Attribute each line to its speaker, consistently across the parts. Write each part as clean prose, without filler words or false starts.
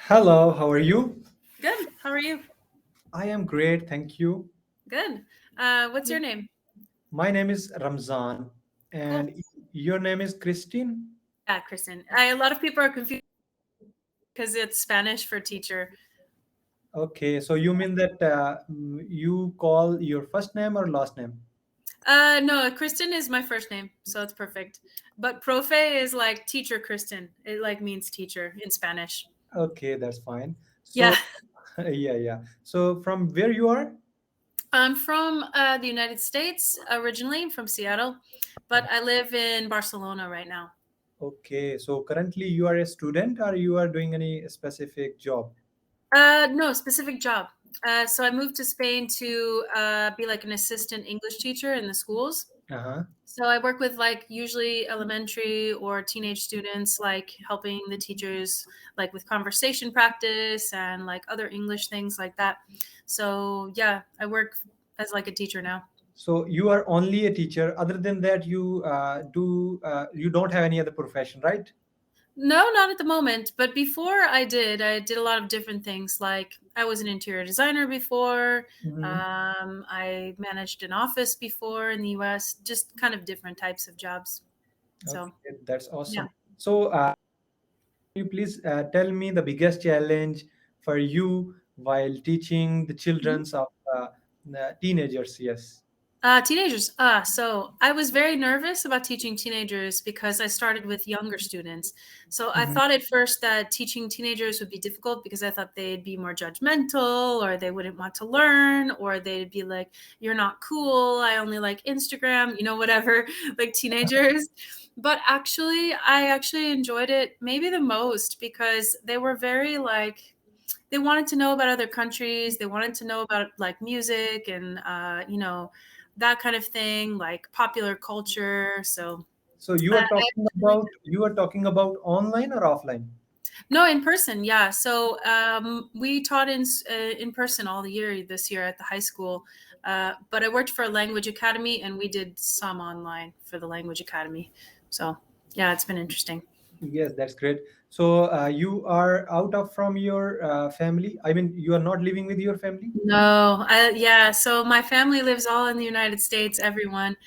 Speaker 1: Hello, how are you?
Speaker 2: Good. How are you?
Speaker 1: I am great, thank you.
Speaker 2: Good. What's your name?
Speaker 1: My name is Ramzan,
Speaker 2: Cool.
Speaker 1: and your name is Christine.
Speaker 2: Yeah, Kristen. A lot of people are confused because it's Spanish for teacher.
Speaker 1: Okay, so you mean that you call your first name or last name?
Speaker 2: No, Kristen is my first name, so it's perfect. But profe is like teacher Kristen. It like means teacher in Spanish.
Speaker 1: Okay, that's fine.
Speaker 2: Yeah.
Speaker 1: So, yeah. So, from where you are?
Speaker 2: I'm from the United States originally, from Seattle, but I live in Barcelona right now.
Speaker 1: Okay, so currently you are a student or you are doing any specific job?
Speaker 2: No, specific job. So I moved to Spain to be like an assistant English teacher in the schools.
Speaker 1: Uh-huh.
Speaker 2: So I work with like usually elementary or teenage students, like helping the teachers like with conversation practice and like other English things like that. So yeah, I work as like a teacher now.
Speaker 1: So you are only a teacher. Other than that, you don't have any other profession, right?
Speaker 2: No, not at the moment. But before I did a lot of different things. Like I was an interior designer before.
Speaker 1: Mhm.
Speaker 2: I managed an office before in the US, just kind of different types of jobs. So
Speaker 1: Okay, that's
Speaker 2: yeah.
Speaker 1: awesome. So, can you please tell me the biggest challenge for you while teaching the
Speaker 2: Mhm.
Speaker 1: childrens of teenagers? Yes.
Speaker 2: Teenagers. So I was very nervous about teaching teenagers because I started with younger students. So I
Speaker 1: Mhm.
Speaker 2: thought at first that teaching teenagers would be difficult because I thought they'd be more judgmental or they wouldn't want to learn or they'd be like, you're not cool. I only like Instagram, whatever, like teenagers. But actually, I actually enjoyed it maybe the most because they were very like, they wanted to know about other countries. They wanted to know about like music and that kind of thing, like popular culture. So
Speaker 1: So you
Speaker 2: I
Speaker 1: are talking
Speaker 2: actually liked
Speaker 1: about
Speaker 2: it.
Speaker 1: online or offline?
Speaker 2: No, in person, yeah. So we taught in person all the year this year at the high school. But I worked for a language academy, and we did some online for the language academy. So yeah, it's been interesting.
Speaker 1: Yes, that's great. So you are out of from your family. I mean, you are not living with your family.
Speaker 2: No, yeah. So my family lives all in the United States, everyone.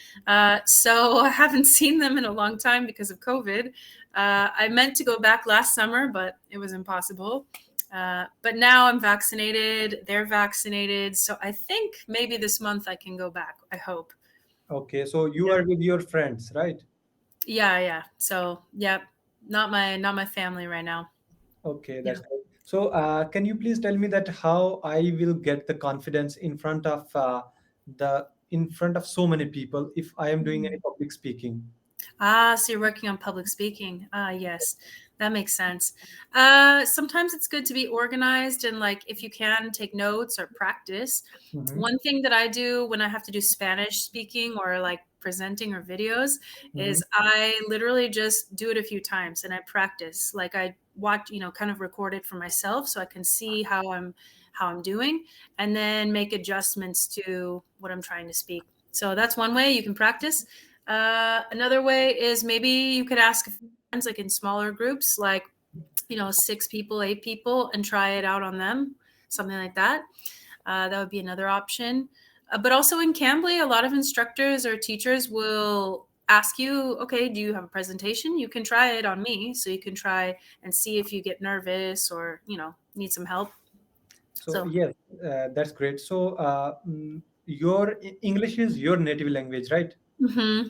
Speaker 2: So I haven't seen them in a long time because of COVID. I meant to go back last summer, but it was impossible. But now I'm vaccinated. They're vaccinated. So I think maybe this month I can go back. I hope.
Speaker 1: Okay, so you
Speaker 2: Yeah.
Speaker 1: are with your friends, right?
Speaker 2: Yeah, yeah. So yeah, not my family right now.
Speaker 1: Okay,
Speaker 2: Yeah.
Speaker 1: that's great. So, can you please tell me that how I will get the confidence in front of so many people if I am doing any
Speaker 2: Mhm.
Speaker 1: public speaking?
Speaker 2: So you're working on public speaking. Yes, that makes sense. Sometimes it's good to be organized and, like, if you can, take notes or practice.
Speaker 1: Mm-hmm.
Speaker 2: One thing that I do when I have to do Spanish speaking or like presenting or videos
Speaker 1: Mm-hmm.
Speaker 2: is I literally just do it a few times and I practice. Like I watch, kind of record it for myself so I can see how I'm doing and then make adjustments to what I'm trying to speak. So that's one way you can practice. Another way is maybe you could ask friends, like in smaller groups, like 6 people, 8 people, and try it out on them, something like that. That would be another option. But also in Cambly, a lot of instructors or teachers will ask you, okay, do you have a presentation? You can try it on me, so you can try and see if you get nervous or need some help.
Speaker 1: So
Speaker 2: So
Speaker 1: yes, that's great. So, your English is your native language, right?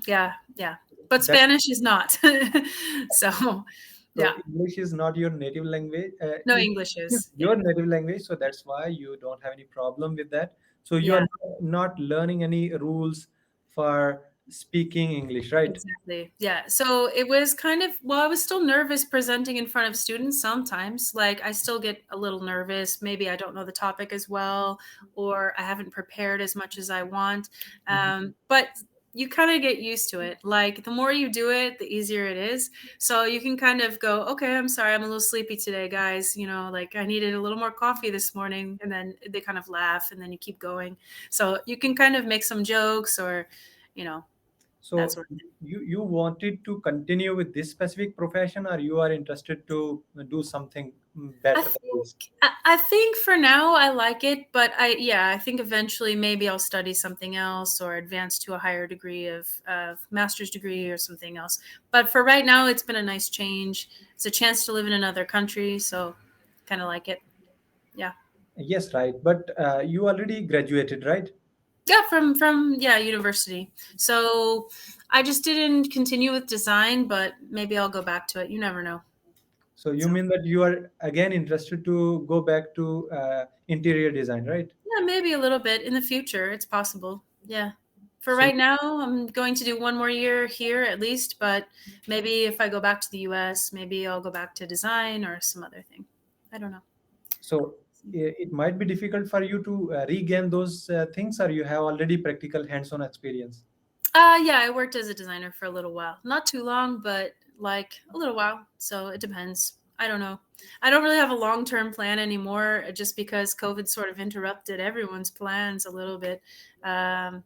Speaker 2: yeah, yeah. But
Speaker 1: That
Speaker 2: Spanish is not. So
Speaker 1: so
Speaker 2: yeah,
Speaker 1: English is not your native language.
Speaker 2: no,
Speaker 1: It
Speaker 2: English
Speaker 1: is
Speaker 2: is. Yeah.
Speaker 1: your native language, so that's why you don't have any problem with that. So you are
Speaker 2: Yeah,
Speaker 1: not learning any rules for speaking English, right?
Speaker 2: exactly. Yeah. So it was kind of, well, I was still nervous presenting in front of students sometimes. Like I still get a little nervous. Maybe I don't know the topic as well, or I haven't prepared as much as I want.
Speaker 1: Mhm.
Speaker 2: But you kind of get used to it. Like the more you do it, the easier it is. So you can kind of go, okay, I'm sorry, I'm a little sleepy today, guys. Like I needed a little more coffee this morning. And then they kind of laugh and then you keep going. So you can kind of make some jokes or, you know, That's
Speaker 1: So
Speaker 2: what.
Speaker 1: you wanted to continue with this specific profession, or you are interested to do something
Speaker 2: I
Speaker 1: better than
Speaker 2: think
Speaker 1: this?
Speaker 2: I think for now I like it, but I think eventually maybe I'll study something else or advance to a higher degree of master's degree or something else. But for right now, it's been a nice change. It's a chance to live in another country, so kind of like it. Yeah.
Speaker 1: Yes, right. But you already graduated, right?
Speaker 2: Yeah, from yeah, university. So I just didn't continue with design, but maybe I'll go back to it. You never know.
Speaker 1: So you
Speaker 2: So
Speaker 1: mean that you are again interested to go back to interior design, right?
Speaker 2: yeah, maybe a little bit in the future. It's possible. Yeah. For
Speaker 1: So
Speaker 2: right now, I'm going to do one more year here at least, but maybe if I go back to the US, maybe I'll go back to design or some other thing. I don't know.
Speaker 1: so it might be difficult for you to regain those things, or you have already practical hands-on experience.
Speaker 2: Yeah, I worked as a designer for a little while. Not too long, but like a little while. So it depends. I don't know. I don't really have a long-term plan anymore just because COVID sort of interrupted everyone's plans a little bit. Um,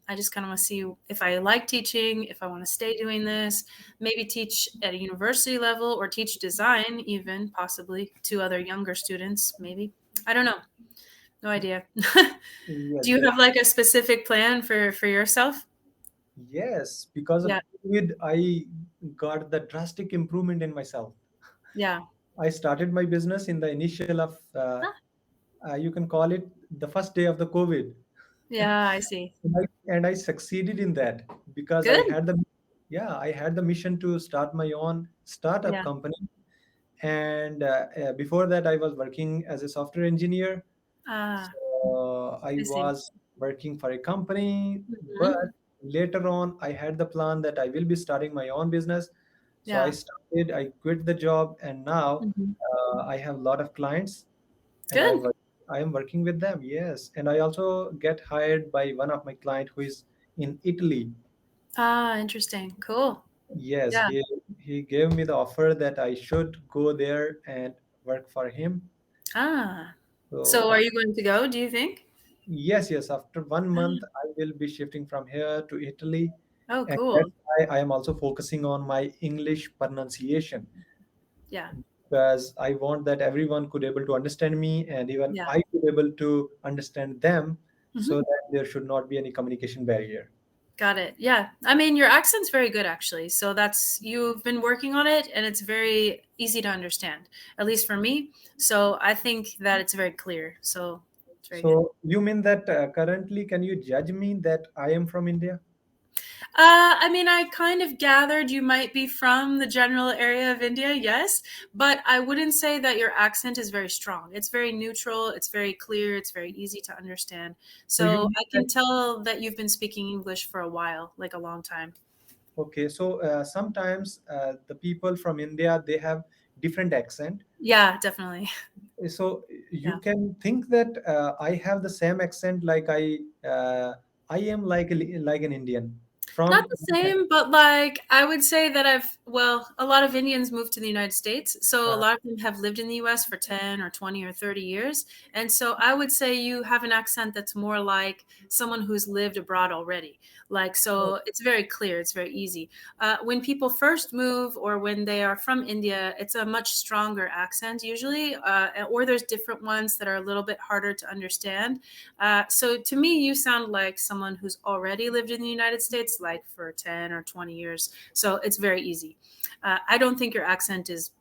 Speaker 2: I just kind of want to see if I like teaching, if I want to stay doing this, maybe teach at a university level or teach design even possibly to other younger students, maybe. I don't know. No idea. Do
Speaker 1: Yes,
Speaker 2: you have like a specific plan for yourself?
Speaker 1: yes. Because of
Speaker 2: Yeah.
Speaker 1: COVID, I got the drastic improvement in myself.
Speaker 2: Yeah.
Speaker 1: I started my business in the initial of,
Speaker 2: Ah,
Speaker 1: you can call it the first day of the COVID.
Speaker 2: yeah, I see.
Speaker 1: And I succeeded in that because
Speaker 2: Good.
Speaker 1: I had the mission to start my own startup
Speaker 2: Yeah.
Speaker 1: company. And before that, I was working as a software engineer.
Speaker 2: Ah,
Speaker 1: So I
Speaker 2: I see.
Speaker 1: was working for a company, but
Speaker 2: Mhm.
Speaker 1: later on, I had the plan that I will be starting my own business. So
Speaker 2: Yeah.
Speaker 1: I quit the job, and now
Speaker 2: Mhm.
Speaker 1: I have a lot of clients, and
Speaker 2: Good.
Speaker 1: I am working with them. Yes, and I also get hired by one of my client who is in Italy.
Speaker 2: Ah, interesting. Cool.
Speaker 1: Yes,
Speaker 2: Yeah.
Speaker 1: he gave me the offer that I should go there and work for him.
Speaker 2: Ah.
Speaker 1: So
Speaker 2: So are you going to go, do you think?
Speaker 1: yes, yes. After one month,
Speaker 2: Ah.
Speaker 1: I will be shifting from here to Italy,
Speaker 2: Oh,
Speaker 1: and that's
Speaker 2: cool.
Speaker 1: why I am also focusing on my English pronunciation,
Speaker 2: Yeah.
Speaker 1: because I want that everyone could able to understand me, and even
Speaker 2: Yeah.
Speaker 1: I could able to understand them, so
Speaker 2: Mhm.
Speaker 1: that there should not be any communication barrier.
Speaker 2: Got it. Yeah. I mean, your accent's very good actually. So that's you've been working on it and it's very easy to understand, at least for me. So I think that it's very clear. So it's very good.
Speaker 1: So you mean that currently, can you judge me that I am from India?
Speaker 2: I mean, I kind of gathered you might be from the general area of India, yes, but I wouldn't say that your accent is very strong. It's very neutral, it's very clear, it's very easy to understand.
Speaker 1: So you
Speaker 2: So
Speaker 1: mean
Speaker 2: I
Speaker 1: that
Speaker 2: can tell that you've been speaking English for a while, like a long time.
Speaker 1: okay? So sometimes the people from India, they have different accent.
Speaker 2: Yeah, definitely.
Speaker 1: So you
Speaker 2: Yeah.
Speaker 1: can think that I have the same accent, like I am like like an Indian
Speaker 2: Not
Speaker 1: from.
Speaker 2: the same, but like I would say that well, a lot of Indians moved to the United States. So a
Speaker 1: Uh,
Speaker 2: lot of them have lived in the US for 10 or 20 or 30 years. And so I would say you have an accent that's more like someone who's lived abroad already. Like, so it's very clear, it's very easy. When people first move or when they are from India, it's a much stronger accent usually, or there's different ones that are a little bit harder to understand. So to me, you sound like someone who's already lived in the United States, like for 10 or 20 years. So it's very easy. I don't think your accent is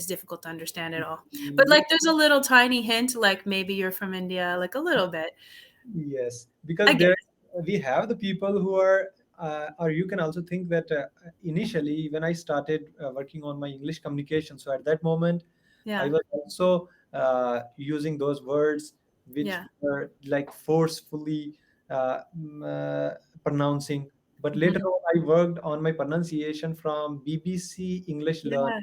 Speaker 2: difficult to understand at all. But
Speaker 1: yeah,
Speaker 2: like there's a little tiny hint, like maybe you're from India, like a little bit.
Speaker 1: yes,
Speaker 2: I
Speaker 1: because
Speaker 2: get
Speaker 1: there we have the people who are, or you can also think that initially when I started working on my English communication, so at that moment I
Speaker 2: yeah,
Speaker 1: was also using those words which
Speaker 2: yeah,
Speaker 1: were like forcefully pronouncing. But later
Speaker 2: mhm,
Speaker 1: on, I worked on my pronunciation from BBC English Learn.
Speaker 2: yeah,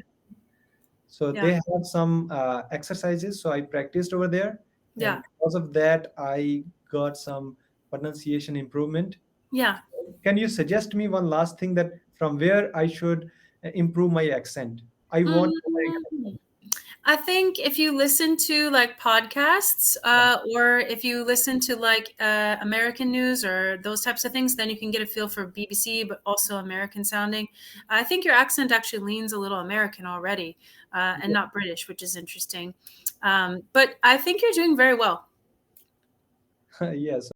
Speaker 1: So
Speaker 2: yeah,
Speaker 1: they have some exercises. So I practiced over there,
Speaker 2: yeah,
Speaker 1: and because of that, I got some pronunciation improvement.
Speaker 2: yeah.
Speaker 1: Can you suggest me one last thing that from where I should improve my accent? I want
Speaker 2: Mhm. I think if you listen to like podcasts or if you listen to like American news or those types of things, then you can get a feel for BBC, but also American sounding. I think your accent actually leans a little American already and not British, which is interesting. But I think you're doing very well.
Speaker 1: Yes.